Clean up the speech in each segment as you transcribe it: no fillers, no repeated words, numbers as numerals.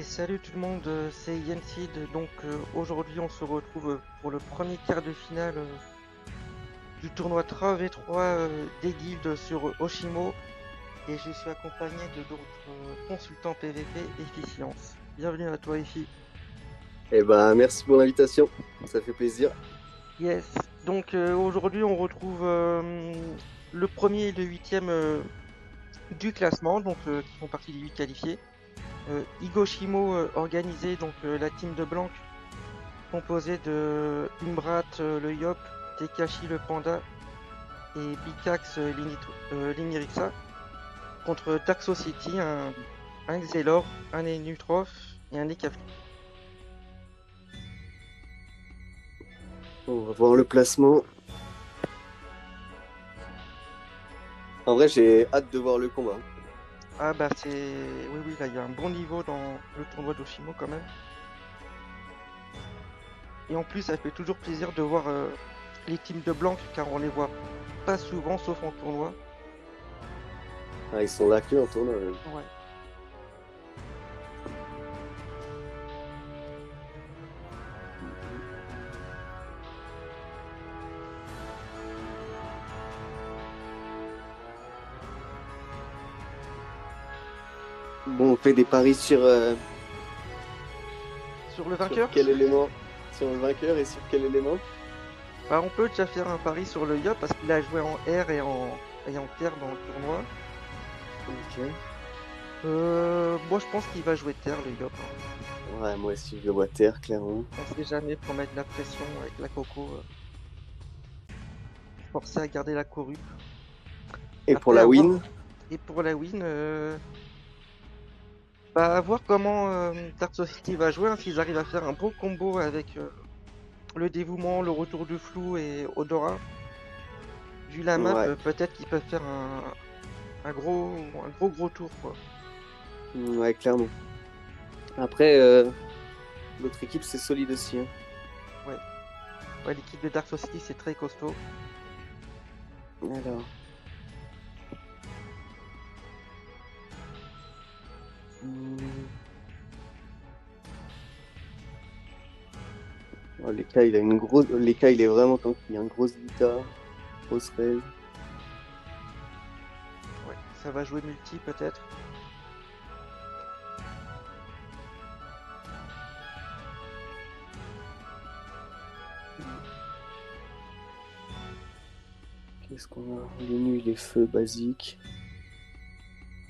Salut tout le monde, c'est Yensid. Donc aujourd'hui on se retrouve pour le premier quart de finale du tournoi 3v3 des guildes sur Oshimo et je suis accompagné de d'autres consultants PVP Efficience. Bienvenue à toi Efi. Eh ben, merci pour l'invitation, ça fait plaisir. Yes, donc aujourd'hui on retrouve le premier et le huitième du classement, donc qui font partie des 8 qualifiés. Higoshimo organisé, donc la team de Blanc composé de Umbrat, le Yop, Tekashi le Panda et Bikax l'Inirixa contre Dark City, un Xelor, un Enutrof et un Ekafli. On va voir le placement. En vrai, j'ai hâte de voir le combat. Ah bah c'est... Oui oui, là il y a un bon niveau dans le tournoi d'Oshimo quand même. Et en plus ça fait toujours plaisir de voir les teams de blanc car on les voit pas souvent sauf en tournoi. Ah, ils sont là que en tournoi. Ouais. Bon, on fait des paris Sur le sur vainqueur, quel élément? Sur le vainqueur et sur quel élément? bah, on peut déjà faire un pari sur le Yop parce qu'il a joué en R et en terre dans le tournoi. Ok. Moi je pense qu'il va jouer terre le Yop, hein. Ouais, moi aussi, je le vois terre, clairement. On sait jamais pour mettre la pression avec la coco, forcer à garder la corrupe. Et pour Après la à voir. win? Et pour la win, bah à voir comment Dark Society va jouer, hein, s'ils arrivent à faire un beau combo avec le dévouement, le retour du flou et Odora. Vu la map, Ouais. peut-être qu'ils peuvent faire un gros tour quoi. Ouais, clairement. Après, l'autre équipe, c'est solide aussi, hein. Ouais. Ouais, l'équipe de Dark Society c'est très costaud. Alors. Hmm. Oh, Leka, il a une grosse. Leka, il est vraiment tanky. Il a une grosse guitare, grosse raise. Ouais, ça va jouer multi peut-être. Qu'est-ce qu'on a? Les nuits, les feux basiques.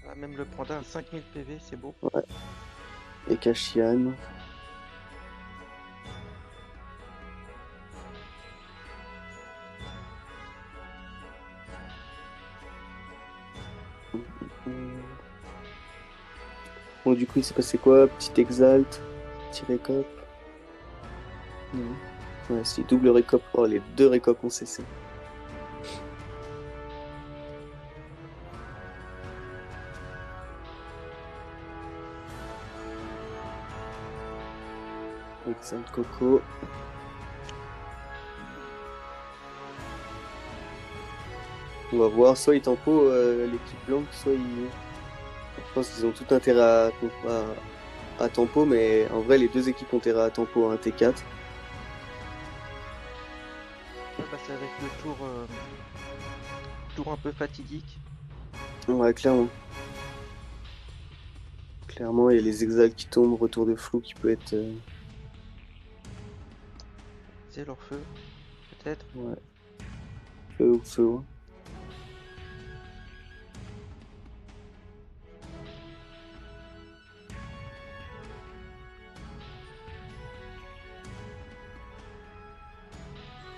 Ah, même le panda à 5000 PV, c'est beau. Ouais. Et Kashian. Bon, du coup, il s'est passé quoi? Petit exalt, petit récop. Non. Ouais, c'est double récop. Oh, les deux récops ont cessé. Exalt Coco. On va voir, soit il tempo l'équipe blanche, soit il. Je pense qu'ils ont tout intérêt à tempo, mais en vrai, les deux équipes ont intérêt à tempo un T4. Ouais, bah, ça va être le tour un peu fatidique. Ouais, clairement. Clairement, il y a les exalts qui tombent, retour de flou qui peut être. C'est leur feu, peut-être. Ouais, feu ou feu. Ouais.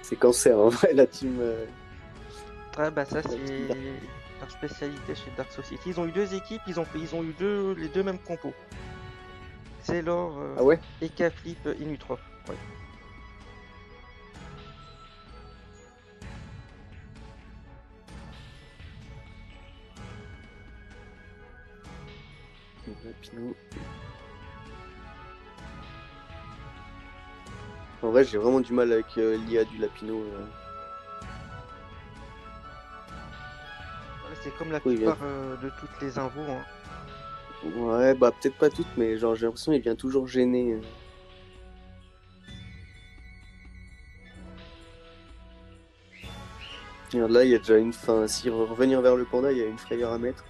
C'est cancer, en vrai, la team. Ouais, bah ça La team c'est leur spécialité chez Dark Society. Ils ont eu deux équipes, ils ont eu les deux mêmes compos. Xelor Ah ouais? et K-Flip Inutrof. Ouais. Lapino. En vrai, j'ai vraiment du mal avec l'IA du Lapino. Ouais, c'est comme la Oh, il vient. plupart de toutes les invos, hein. Ouais, bah peut-être pas toutes, mais genre j'ai l'impression qu'il vient toujours gêner. Regarde, là, il y a déjà une fin. Si revenir vers le panda, il y a une frayeur à mettre.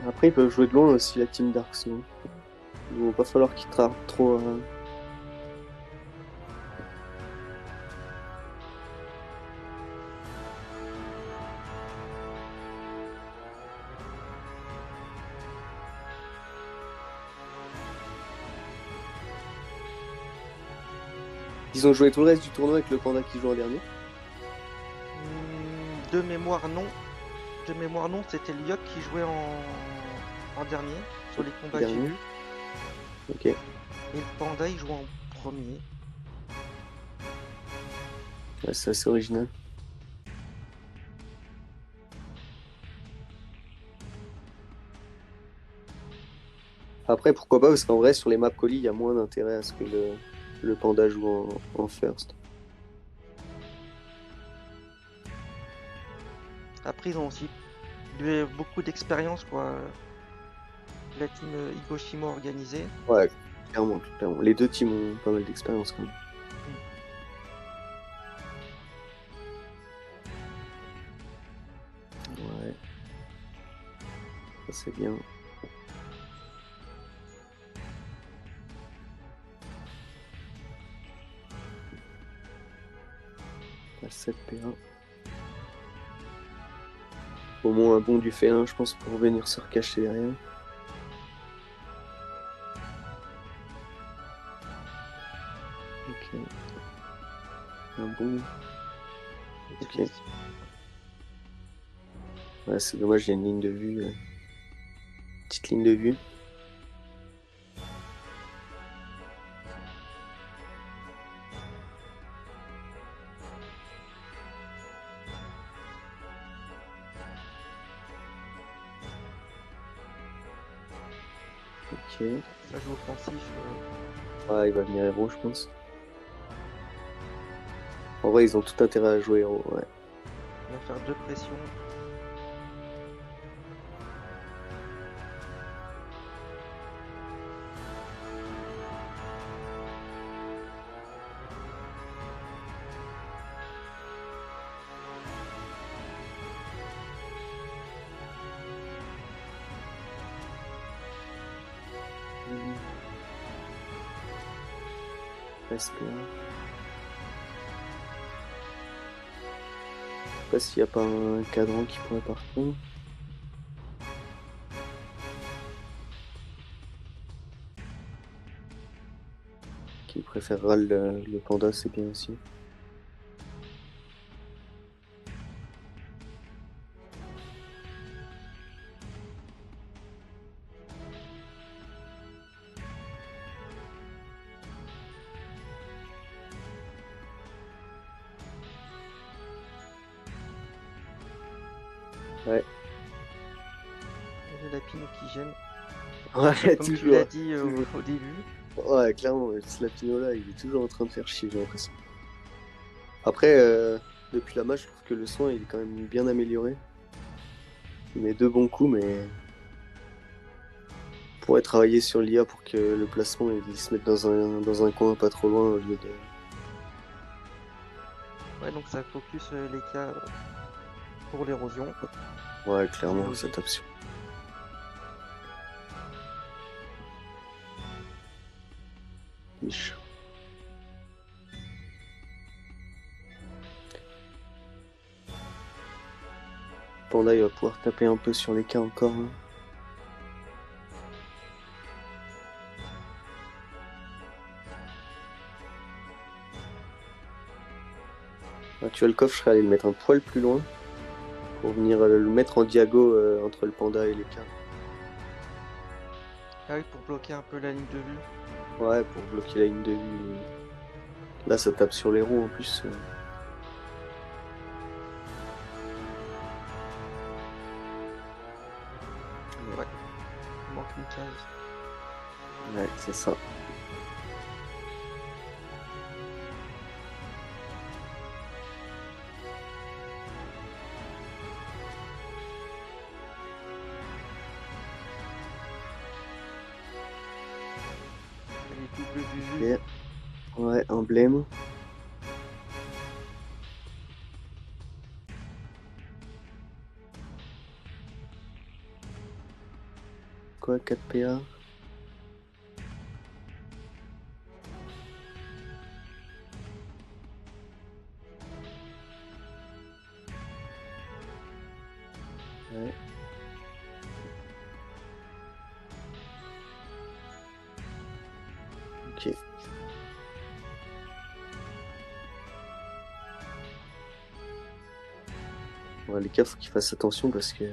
Après, ils peuvent jouer de loin aussi, la team Dark Souls. Il va pas falloir qu'ils tardent trop. Ils ont joué tout le reste du tournoi avec le panda qui joue en dernier. De mémoire, non. De mémoire, non. C'était Lyok qui jouait en dernier sur les combats que j'ai Dernier. vus. Ok. Et le panda, il joue en premier. Ouais, c'est assez original. Après, pourquoi pas, parce qu'en vrai, sur les maps colis, il y a moins d'intérêt à ce que le panda joue en first. Après, ils ont aussi beaucoup d'expérience, quoi. La team Higoshima organisée. Ouais, clairement, clairement. Les deux teams ont pas mal d'expérience quand même. Ouais. Ça, c'est bien. La 7 P1. Au moins un bon du F1, je pense, pour venir se recacher derrière. Ok. Un bon. Ok. Ouais, c'est dommage, il y a une ligne de vue. Petite ligne de vue. Ok. Ça joue offensif. Ouais, il va venir héros, je pense. En vrai, ils ont tout intérêt à jouer héros, ouais. Il va faire 2 pressions. Presque là. Je sais pas s'il n'y a pas un cadran qui pourrait partir. Qui préférera le panda, c'est bien aussi. Ouais. Le Lapino qui gêne. Ouais, Comme tu toujours. l'as dit toujours. au début. Ouais, clairement, ce Lapino là, il est toujours en train de faire chier, j'ai l'impression. Après, depuis la match, je trouve que le soin il est quand même bien amélioré. Il met 2 bons coups, mais on pourrait travailler sur l'IA pour que le placement il se mette dans un coin pas trop loin au lieu de. Ouais, donc ça focus les cas pour l'érosion. Ouais, clairement, ça Logique. tape sur. Niche. Panda, il va pouvoir taper un peu sur les cas encore. Hein. Ah, tu vois, le coffre, je serais allé le mettre un poil plus loin pour venir le mettre en diago entre le panda et les cas. Ah oui, pour bloquer un peu la ligne de vue. Ouais, pour bloquer la ligne de vue. Là, ça tape sur les roues en plus. Ouais, il manque une case. Ouais, c'est ça. Allez, double vuvu. Et... Ouais, emblème. Quoi, 4 PA? Ouais. Ok. Ouais, les gars, faut qu'ils fassent attention parce que...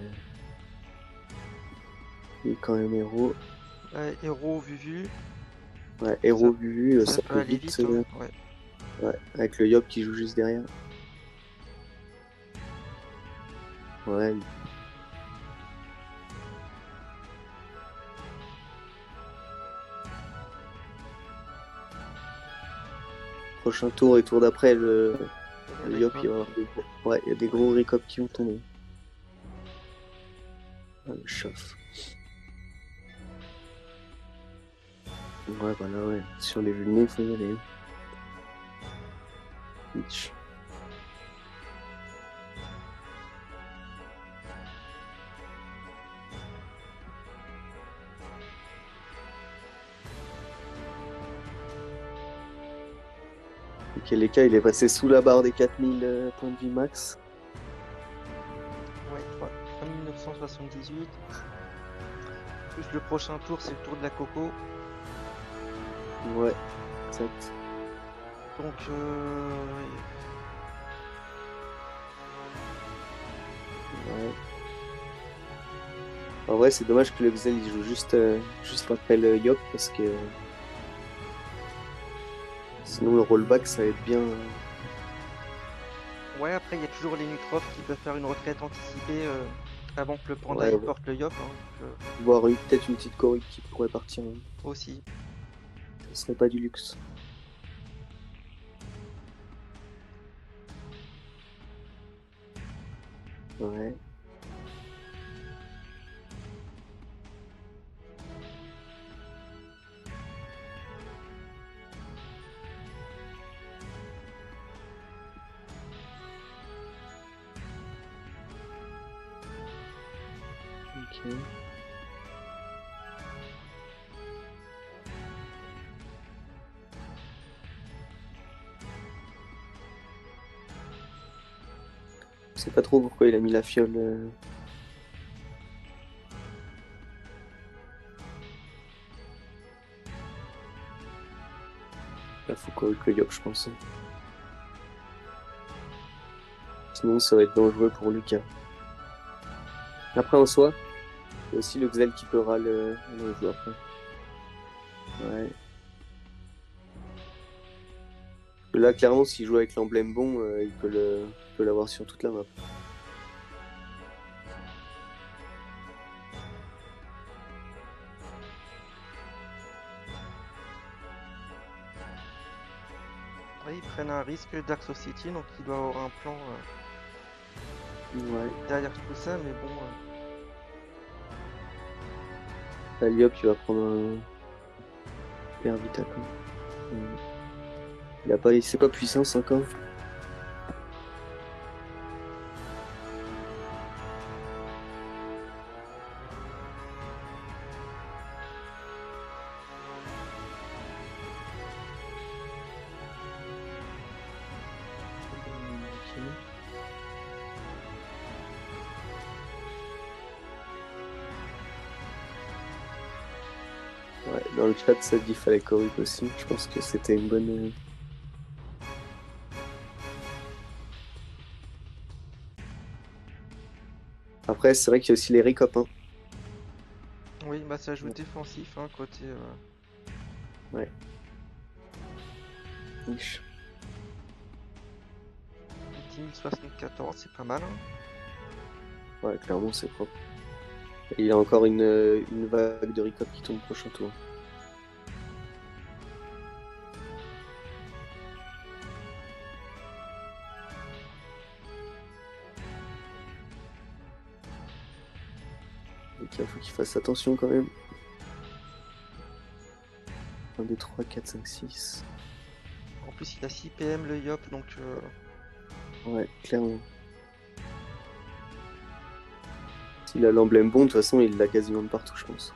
Il est quand même héros. Héros vuvu. Ouais, héros vu, Ça ça peut peut aller vite... vite, hein. Ouais. Ouais, avec le Yop qui joue juste derrière. Ouais. Prochain tour et tour d'après, le Yop, il va y avoir des gros... Ouais, il y a des gros récops qui vont tomber. Ah, le chauffe. Ouais, bah là, ouais. Sur les vulnés, il faut y aller. Bitch. Ok, les cas, il est passé sous la barre des 4000 points de vie max. Ouais, 3978. Plus le prochain tour, c'est le tour de la coco. Ouais, exact. Donc, Ouais. En vrai, c'est dommage que le Xel il joue juste après le Yop parce que sinon le rollback ça va être bien. ouais, après, il y a toujours les Nutrophes qui peuvent faire une retraite anticipée avant que le panda Ouais, il porte le Yop. Hein, donc, voir peut-être une petite Corée qui pourrait partir. Hein. aussi. Ça serait pas du luxe. Ouais. Ok. Je sais pas trop pourquoi il a mis la fiole. Là, faut Corée que le Yop, je pense. Sinon, ça va être dangereux pour Lucas. Après, en soi, il y a aussi le Xel qui peut râler. On joue après. Ouais. Là, clairement, s'il joue avec l'emblème bon, il peut l'avoir sur toute la map. Ouais, ils prennent un risque Dark Society, donc il doit avoir un plan Ouais. derrière tout ça, mais bon. Aliop, il va prendre un Père Vita quand même. C'est pas puissance encore. Ok. Ouais, dans le chat, ça dit fallait Korik aussi. Je pense que c'était une bonne. Après, c'est vrai qu'il y a aussi les Ricop. Hein. Oui, bah ça joue Ouais. défensif, hein, côté Ouais. Niche. 10 074, c'est pas mal. Hein. Ouais, clairement, c'est propre. Et il y a encore une vague de Ricop qui tombe prochain tour. Donc il faut qu'il fasse attention quand même. 1, 2, 3, 4, 5, 6. En plus, il a 6 PM le Yop, donc Ouais, clairement. S'il a l'emblème bon, de toute façon, il l'a quasiment de partout, je pense.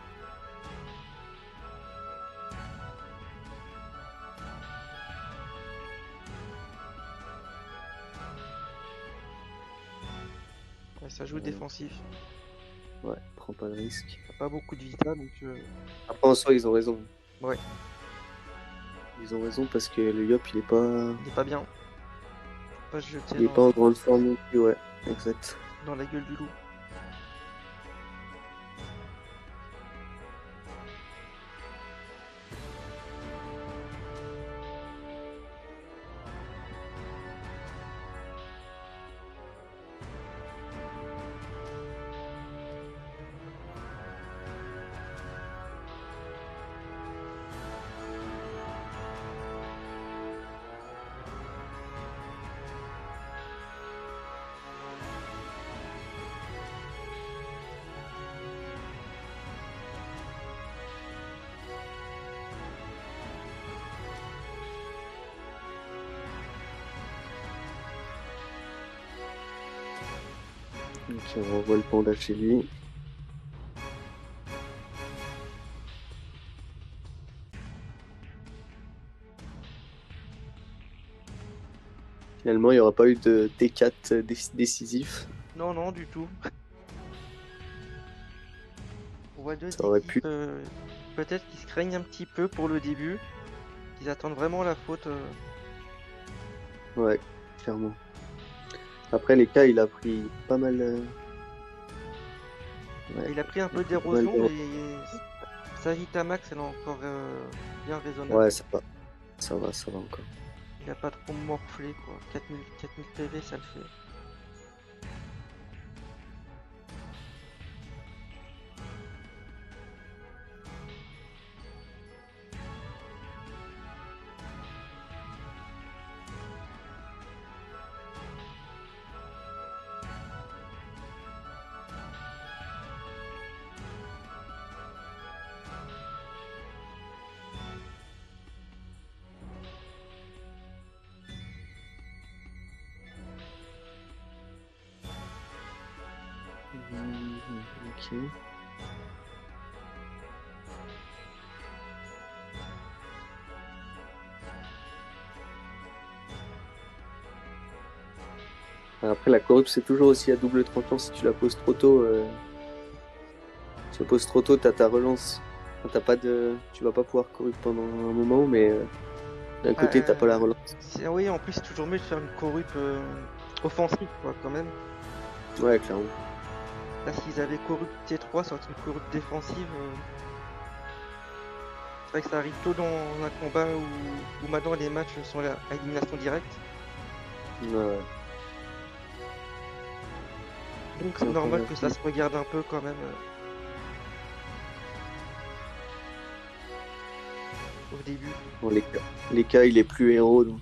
ouais, ça joue défensif. Ouais, prends pas de risque. Il a pas beaucoup de vita, donc Après, en soi, ils ont raison. ouais, Ils ont raison parce que le Yop, il est pas, il est pas bien. Faut pas se jeter il est pas en grande forme non plus, ouais, exact. dans la gueule du loup. Donc on renvoie le panda chez lui. Finalement, il n'y aura pas eu de D4 décisif. Non, non, du tout. On voit deux Ça aurait pu. équipes, peut-être qui se craignent un petit peu pour le début, qu'ils attendent vraiment la faute. Ouais, clairement. Après, les cas, il a pris pas mal. Il a pris un peu d'érosion, mais sa Vitamax, elle est encore bien raisonnable. Ouais, ça va. Ça va encore. Il a pas trop morflé, quoi. 4000 PV, ça le fait. Ok. Après, la corrup, c'est toujours aussi à double tranchant. Si tu la poses trop tôt, t'as ta relance. Enfin, tu vas pas pouvoir corrup pendant un moment, mais d'un côté, t'as pas la relance. Oui, en plus, c'est toujours mieux de faire une corrup offensive, quoi, quand même. Ouais, clairement. Là, s'ils avaient corrup T3 sur une corrup défensive, c'est vrai que ça arrive tôt dans un combat où maintenant les matchs sont à élimination directe. Ouais. Donc c'est normal que ça se regarde un peu quand même au début. Bon, les cas, il est plus héros, donc.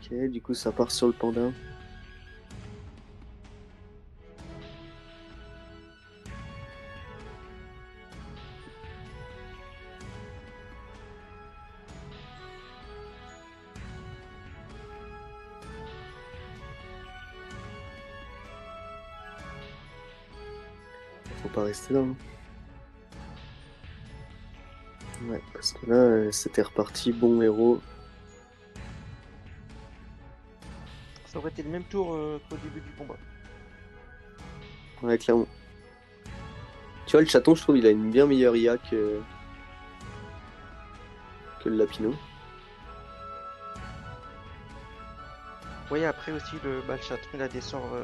Ok, du coup, ça part sur le panda. Faut pas rester là. Hein. Ouais, parce que là, c'était reparti, bon héros. Ça aurait été le même tour qu'au début du combat. Ouais, clairement. Tu vois, le chaton, je trouve, il a une bien meilleure IA que le lapino. Oui, après aussi, le chaton, il a des sorts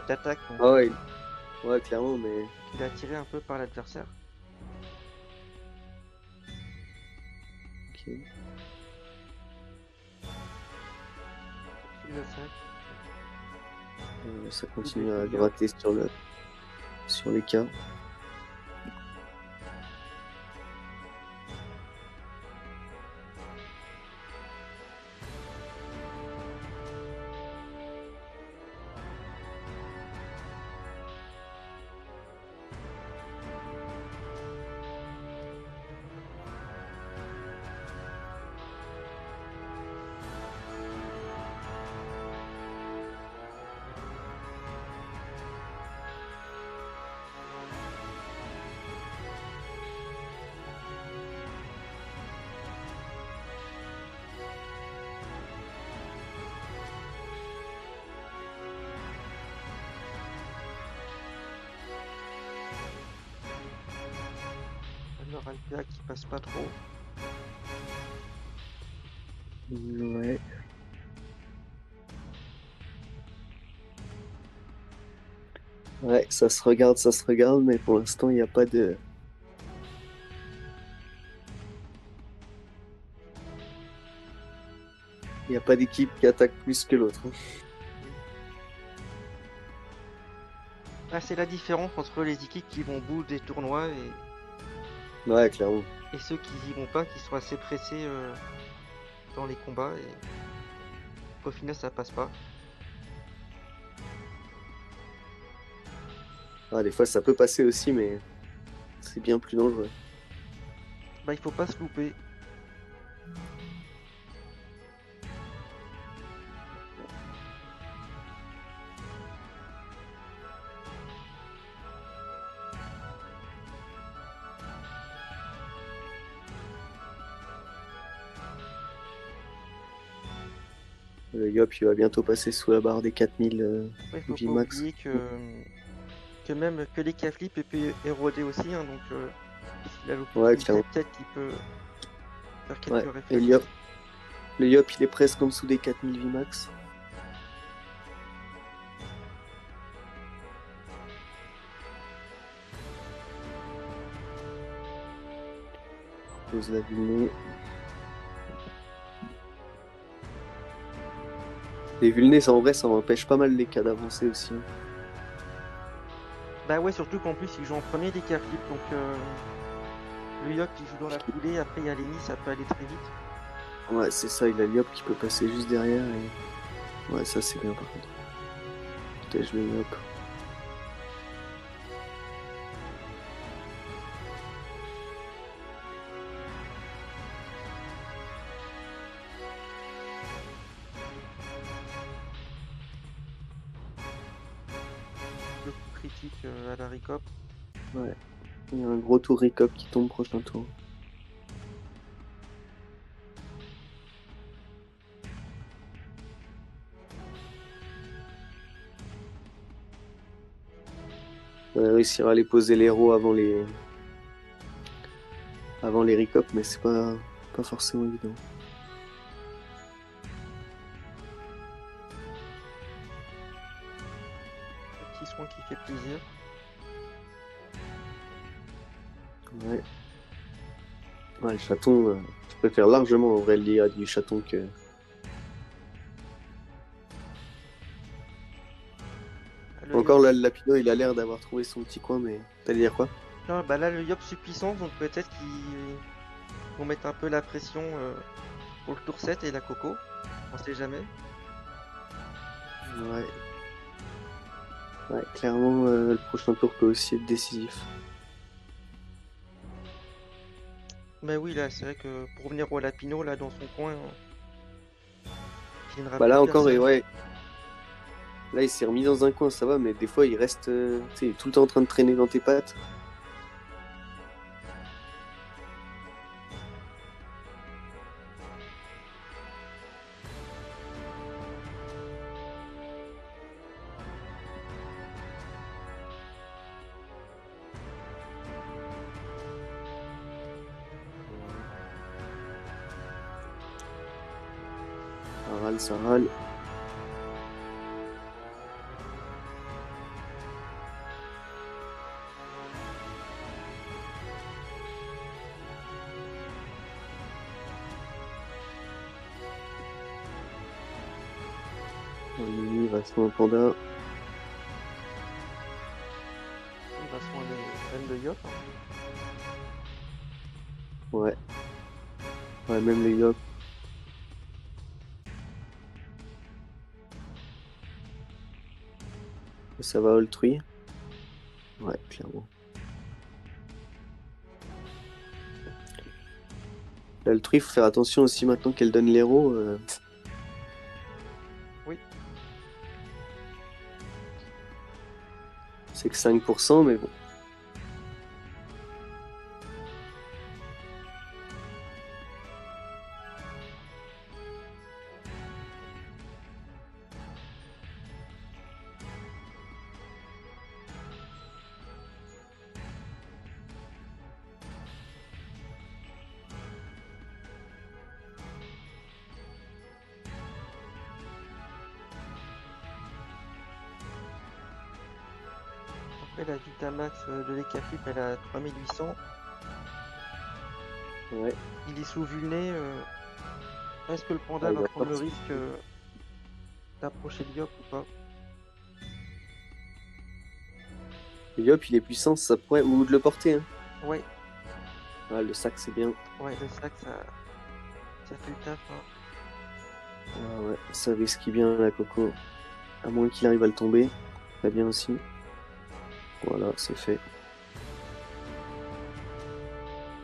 d'attaque. Ah ouais, ouais, clairement, mais. Il est attiré un peu par l'adversaire. Ok. Ça continue à gratter sur les cas. Alpea qui passe pas trop. Ouais. Ouais, ça se regarde, mais pour l'instant, il n'y a pas de. Il n'y a pas d'équipe qui attaque plus que l'autre. Ah, c'est la différence entre les équipes qui vont au bout des tournois Ouais, clairement. et ceux qui y vont pas, qui sont assez pressés dans les combats et qu'au final ça passe pas. Ah, des fois, ça peut passer aussi, mais c'est bien plus dangereux. Bah, il faut pas se louper. Le Yop, il va bientôt passer sous la barre des 4000 Ouais, faut pas Vmax. oublier que même que les flip peut éroder aussi, hein, donc s'il a Ouais, l'opportunité, clairement. peut-être qu'il peut faire Ouais. quelques Et réflexes. Le Yop, il est presque en dessous des 4000 Vmax. Pose la vulnée. Les vulnés, ça, en vrai, ça empêche pas mal les cas d'avancer aussi. Bah ouais, surtout qu'en plus il joue en premier des flip, donc le Yop qui joue dans la foulée, après il y a Lenny, ça peut aller très vite. Ouais, c'est ça, il a le Yop qui peut passer juste derrière. Et... Ouais, ça, c'est bien par contre. Protège le Yop. Le coup critique à la Recop. Ouais. Il y a un gros tour Recop qui tombe prochain tour. Réussir à les poser l'héros avant les Recop, mais c'est pas forcément évident. Le petit soin qui fait plaisir. Ouais. Ouais, le chaton, je préfère largement en vrai le l'IA du chaton que. Le Encore Yop. là, le Lapino, il a l'air d'avoir trouvé son petit coin, mais. T'allais dire quoi? Ah, bah là le Yop suffisant, donc peut-être qu'ils vont mettre un peu la pression pour le tour 7 et la Coco. On sait jamais. Ouais. Ouais, clairement, le prochain tour peut aussi être décisif. Mais oui, là, c'est vrai que pour revenir au Lapino, là, dans son coin, il gênera Bah plus là encore, et personne. ouais. Là, il s'est remis dans un coin, ça va, mais des fois, il reste, tu sais, il est tout le temps en train de traîner dans tes pattes. Ça râle, ça râle. Lui, il va se un panda. Il va soigner même le Yop, hein. Ouais. Ouais, même les Yop. Ça va Oltrui. Ouais, clairement. Là, le truc, il faut faire attention aussi maintenant qu'elle donne l'héros. Oui. C'est que 5%, mais bon. Après, la Vitamax de l'Ekaflip, elle a 3800. Ouais. Il est sous vulné. Est-ce que le panda Ah, il va va prendre le forcer. risque d'approcher le Yop ou pas? Le Yop, il est puissant, ça pourrait. Ou de le porter, hein. Ouais, Ah, le sac, c'est bien. ouais, le sac, ça fait le taf, hein. Ah ouais, ça risque bien la Coco. À moins qu'il arrive à le tomber. Très bien aussi. Voilà, c'est fait.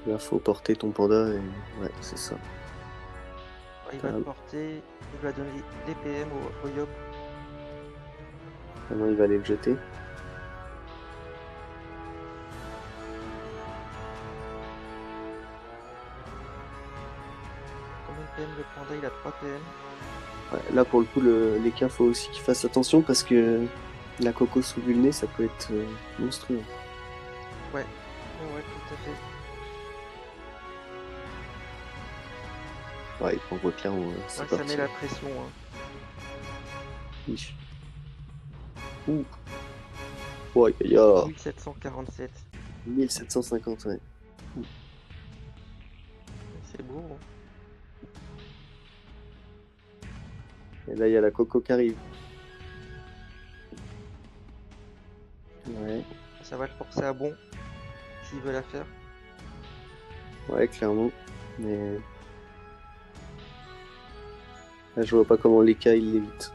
Là, faut porter ton panda et ouais, c'est ça. Ouais, il va le porter, il va donner des PM au Yop. Maintenant, il va aller le jeter. Combien de PM le panda? Il a 3 PM. Ouais, là, pour le coup, les cas, faut aussi qu'il fasse attention parce que la Coco sous vulné, ça peut être monstrueux. Ouais, ouais, tout à fait. Ouais, il prend voie clairement. C'est Ouais, parti. ça met la pression, hein. Ish. Ouh. Ouais, il y a 1747. 1750, ouais. C'est beau, hein. Et là, il y a la Coco qui arrive. Ouais. Ça va le forcer à bon, s'il veut la faire. Ouais, clairement. Mais là, je vois pas comment les cas, il l'évite.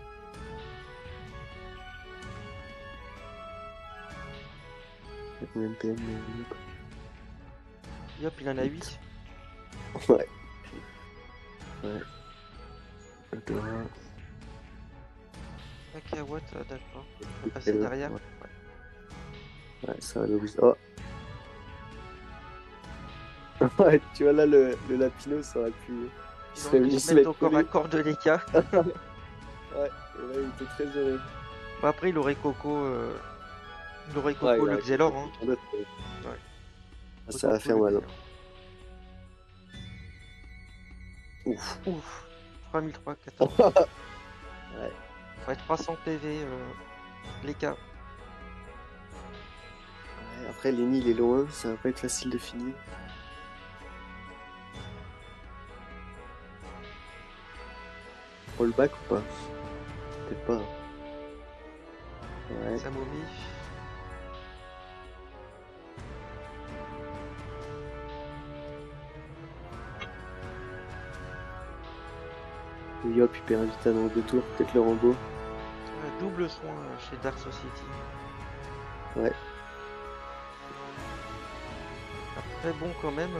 Il y a combien de PM Yop, il en a 8. Ouais. Ouais. Adora. Akawatt, d'accord. Il va passer derrière. Ouais. Ouais, ça va l'obliger. Oh. Ouais, tu vois là, le Lapino, ça aurait pu. Il aurait pu se mettre au corps à corps de l'Eka. Ouais, et là, il était très heureux. Bon, après, il aurait Coco, Ouais, le Xelor, hein. Ouais. Ça va faire mal. Hein. Ouf. Ouf. 3314. Ouais. Ouais, 300 PV, l'Eka. Ouais, après, Lenny, il est loin, ça va pas être facile de finir. Rollback ou pas? Peut-être pas. Ouais. Ça momie. Yop, il perd un Vita dans 2 tours, peut-être le Rambo. Double soin chez Dark Society. Ouais. Après, bon, quand même,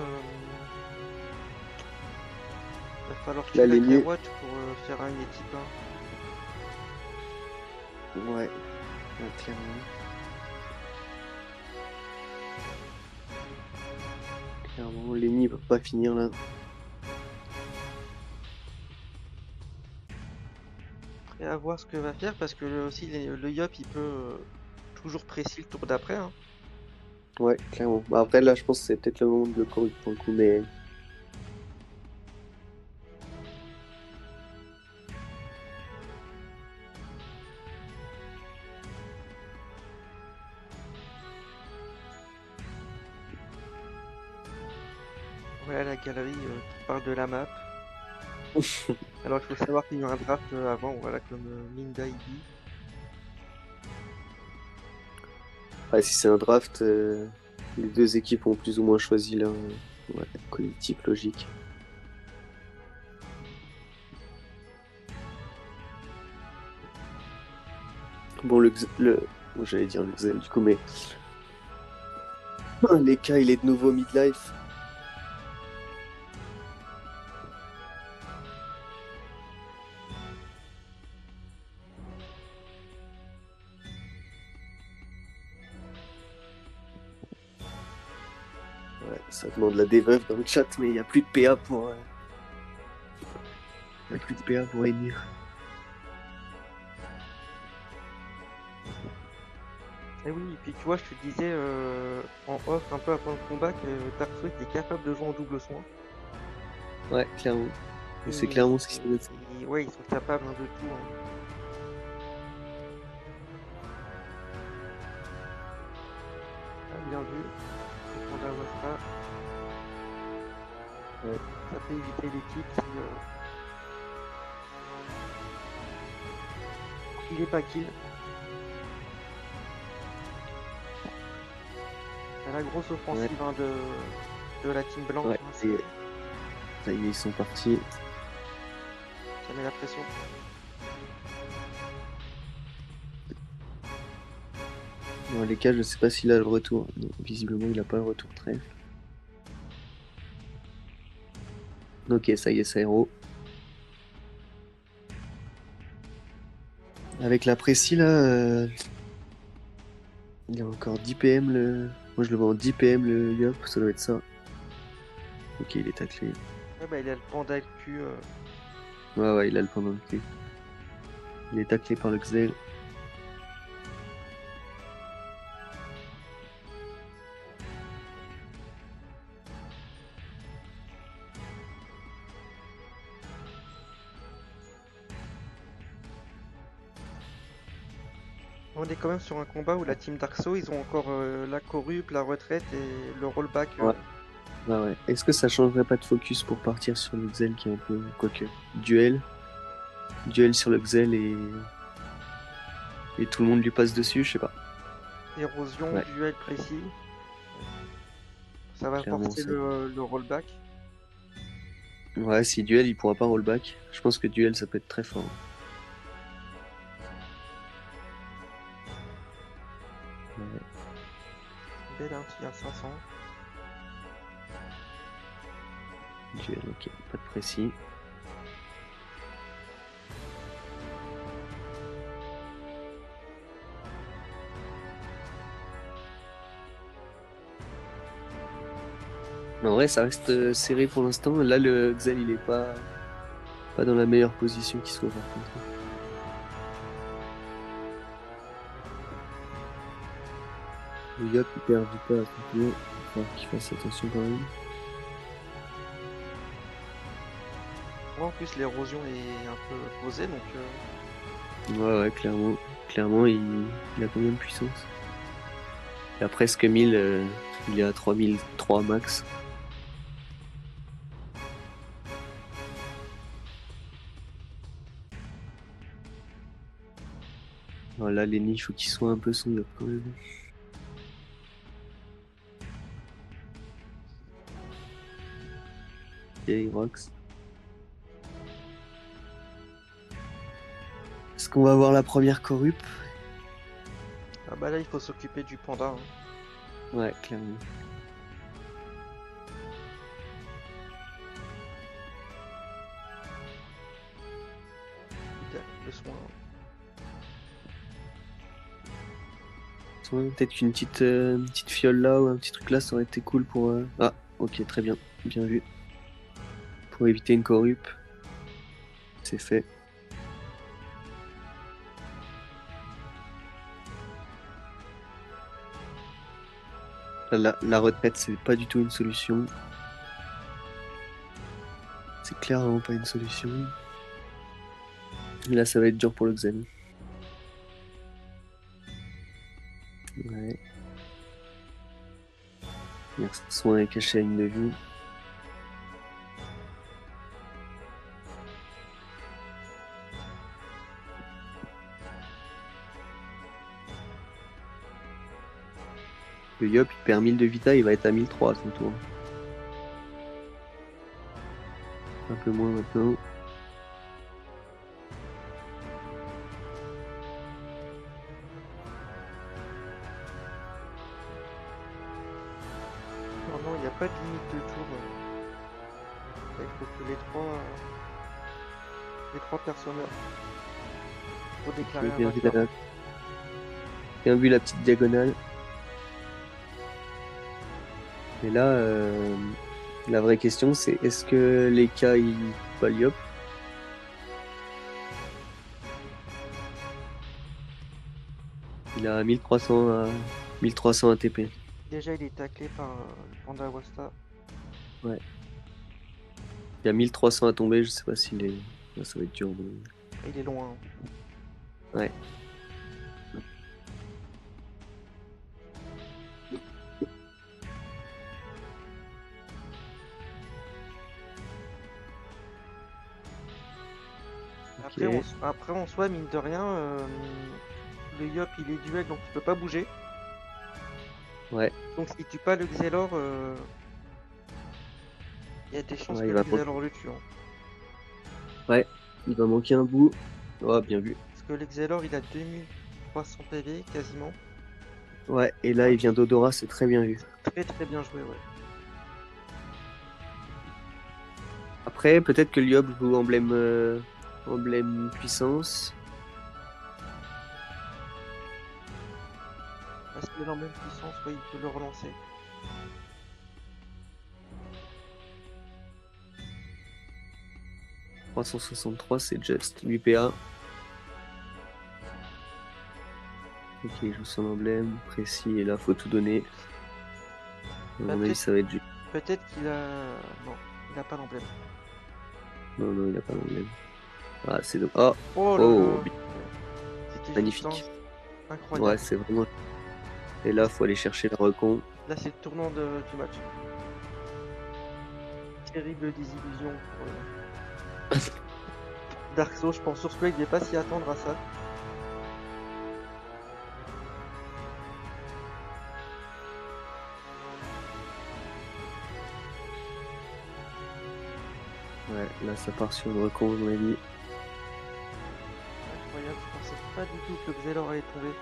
va falloir Là, tuer les la nids. Kawatt pour faire une équipe 1. Ouais. Ouais, clairement. Clairement, Lenny, il va pas finir là. Et à voir ce que va faire parce que aussi le Yop il peut toujours précis le tour d'après, hein. Ouais, clairement. Bah, après, là, je pense que c'est peut-être le moment de le corriger pour le coup, mais. Voilà la galerie qui parle de la map. Alors il faut savoir qu'il y a eu un draft avant, voilà, comme Linda il dit. Ouais, si c'est un draft, les deux équipes ont plus ou moins choisi leur collectif logique. Bon, j'allais dire le Xel du coup, mais les cas, il est de nouveau midlife. Ouais, ça demande la debuff dans le chat, mais il n'y a plus de PA pour. Il n'y a plus de PA pour Emir. Et oui, et puis tu vois, je te disais en off un peu avant le combat que Dark Souls est capable de jouer en double soin. Ouais, clairement. Et c'est clairement ce qui s'est passé. Ouais, ils sont capables de tout, hein. bien vu. Le panda Wasta. Ouais. Ça peut éviter les tics si il est pas kill. C'est la grosse offensive hein, de la team blanche. Ouais, Hein, ça y est, ils sont partis. ça met la pression. Dans les cas, je sais pas s'il a le retour. Non, visiblement, il a pas le retour trèfle. Ok, ça y est, ça héros. Avec la précis là, il y a encore 10 PM le. Moi je le vois en 10 PM le Yop, ça doit être ça. Ok, il est taclé. Ouais, bah, il a le panda le cul. Ouais, il a le point dans le cul. Il est taclé par le Xel. On est quand même sur un combat où la team Darkso, ils ont encore la corrupe, la retraite et le rollback. Ouais. Est-ce que ça changerait pas de focus pour partir sur le Xel qui est un peu. Quoique. Duel sur le Xel et tout le monde lui passe dessus, je sais pas. Érosion, Ouais. duel précis. Ça va Clairement, forcer ça. le rollback. Ouais, si Duel il pourra pas rollback, je pense que Duel ça peut être très fort. Ouais. Belle hein, il y a 500. Duel, ok, pas de précis. En vrai, ça reste serré pour l'instant. Là, le Xel, il est pas dans la meilleure position qu'il soit, par contre. Le Yop, il perd du pas à son tour. Il va falloir qu'il fasse attention quand même. En plus, l'érosion est un peu posée, donc Ouais, clairement. Clairement, il a combien de puissance? Il a presque 1000. Il est à 3003 max. Là, Lenny, il faut qu'il soit un peu son Yop quand même. Ok, Rox. Est-ce qu'on va avoir la première corrup? ah bah là, il faut s'occuper du panda. Hein. Ouais, clairement. Le soin. Peut-être qu'une petite fiole là ou un petit truc là, ça aurait été cool pour. Ah, ok, très bien. Bien vu. Pour éviter une corrup. C'est fait. La retraite, c'est pas du tout une solution. C'est clairement pas une solution. Là, ça va être dur pour le Xen. Ouais. Merci. Soin est caché à une de vue. Le Yop, il perd 1000 de vita, il va être à 1003 à son tour. Un peu moins maintenant. Non, il n'y a pas de limite de tour. Il faut que les trois personnes pour déclarer un vainqueur. Bien vu la petite diagonale. Et là, la vraie question, c'est est-ce que les cas il bat le Yop? Il a 1300 ATP. Déjà, il est taclé par le panda Wasta. Ouais. Il y a 1300 à tomber, je sais pas s'il est. Ouais, ça va être dur. Il est loin. Ouais. Après, après en soi, mine de rien, le Yop il est duel donc il peut pas bouger. Ouais. Donc s'il tue pas le Xelor, il y a des chances Ouais, que il le va Xelor le tue. Hein. Ouais, il va manquer un bout. Oh, bien vu. Parce que le Xelor il a 2300 PV quasiment. Ouais, et là, il vient d'Odora, c'est très bien vu. Très très bien joué, ouais. Après, peut-être que Lyob joue emblème puissance. Parce qu'il est en même puissance, ouais, il peut le relancer. « 363, c'est just. 8 PA. Ok, il joue son emblème précis, et là, faut tout donner. À Bah, mon avis, ça va être juste. peut-être qu'il a... Non, il a pas l'emblème. Non, non, il a pas d'emblème. Ah, c'est dommage. Oh, Oh là oh, là. C'était juste, hein. magnifique. Incroyable. Ouais, c'est vraiment. Et là, faut aller chercher le recon. Là, c'est le tournant du match. Terrible désillusion pour Dark Souls. Je pense sur ce coup, il ne devait pas s'y attendre à ça. Ouais, là, ça part sur le recon, à mon avis. Incroyable, je pensais pas du tout que le Xelor allait tomber.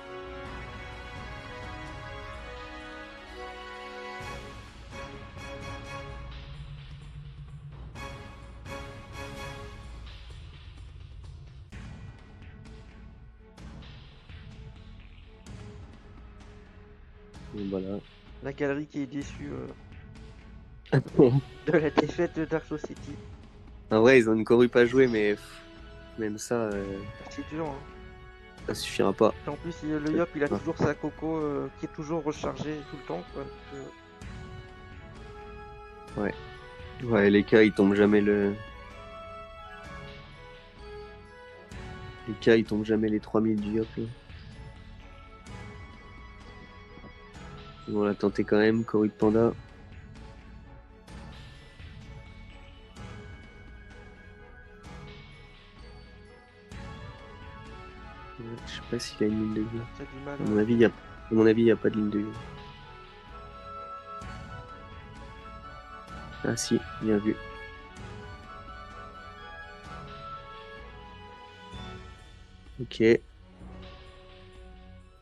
Donc, voilà. La galerie qui est déçue de la défaite de Dark Souls City. En vrai, ils ont une corruption pas joué, mais même ça, C'est dur, hein. ça suffira pas. Et en plus, le Yop, il a toujours sa coco qui est toujours rechargée tout le temps, quoi. Donc, Ouais. Ouais, les cas, ils tombent jamais Les cas, ils tombent jamais les 3000 du Yop, là. On l'a tenté quand même, Corruption Panda. Je sais pas s'il a une ligne de vie. t'as du mal. À mon avis, il y a pas de ligne de vie. Ah si, bien vu. Ok.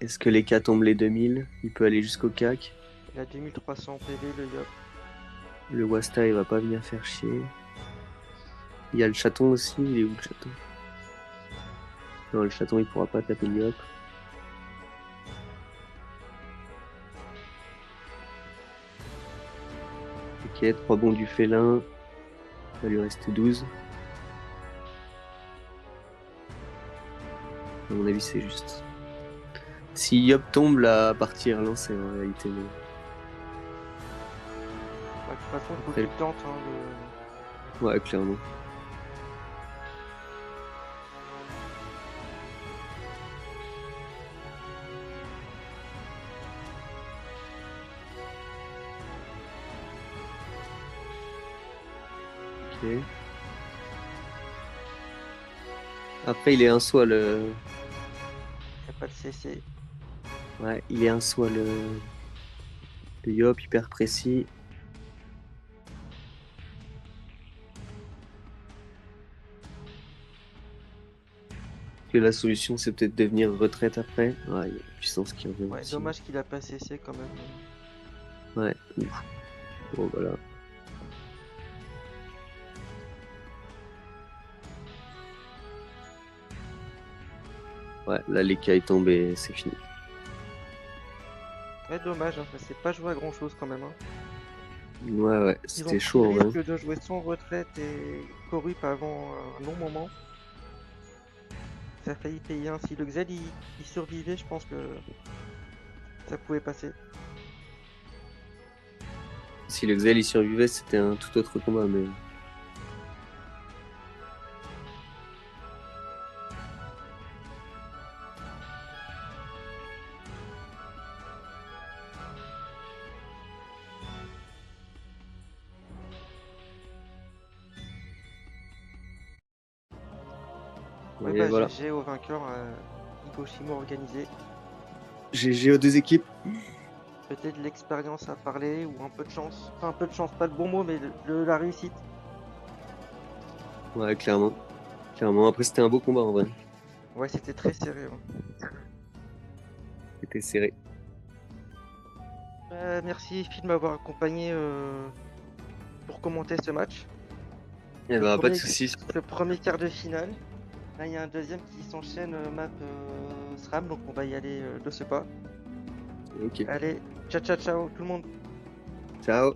Est-ce que les cas tombent les 2000? Il peut aller jusqu'au CAC. Il a 2300 PV, le Yop. Le Wasta, il va pas venir faire chier. Il y a le chaton aussi. Il est où le chaton? Non, le chaton, il pourra pas taper le Yop. Ok, 3 bons du félin. Il va lui rester 12. À mon avis, c'est juste. Si Yop tombe, là, à partir, lancé en réalité. Mais... Bah, de toute façon, il faut Après- qu'il tente. Hein, Ouais, clairement. Ok. Après, il est un soit le. Il n'y a pas de CC. Ouais, il est un soit le Yop hyper précis. Que la solution, c'est peut-être de venir retraite après. Ouais, il y a la puissance qui revient Ouais, aussi. dommage qu'il a pas CC quand même. Ouais, ouf. Bon, voilà. Ouais, là, les cas est tombé, c'est fini. Ouais, dommage, hein, c'est pas joué à grand chose quand même. Hein. Ouais, ouais, Ils ont c'était pris chaud le en vrai. risque de jouer sans retraite et Corrup avant un long moment. Ça a failli payer. Hein. Si le Xel il survivait, je pense que ça pouvait passer. Si le Xel il survivait, c'était un tout autre combat, mais. Ouais, Et bah voilà. GG au vainqueur, Higoshimo organisé. GG aux deux équipes. Peut-être de l'expérience à parler ou un peu de chance. Enfin, un peu de chance, pas le bon mot, mais la réussite. Ouais, clairement. Clairement. Après, c'était un beau combat en vrai. Ouais, c'était très serré. Ouais. C'était serré. Merci Phil de m'avoir accompagné pour commenter ce match. Eh Ce ben, pas de premier, soucis. ce premier quart de finale. Là, il y a un deuxième qui s'enchaîne map SRAM, donc on va y aller de ce pas. Ok. Allez, ciao ciao ciao tout le monde. Ciao.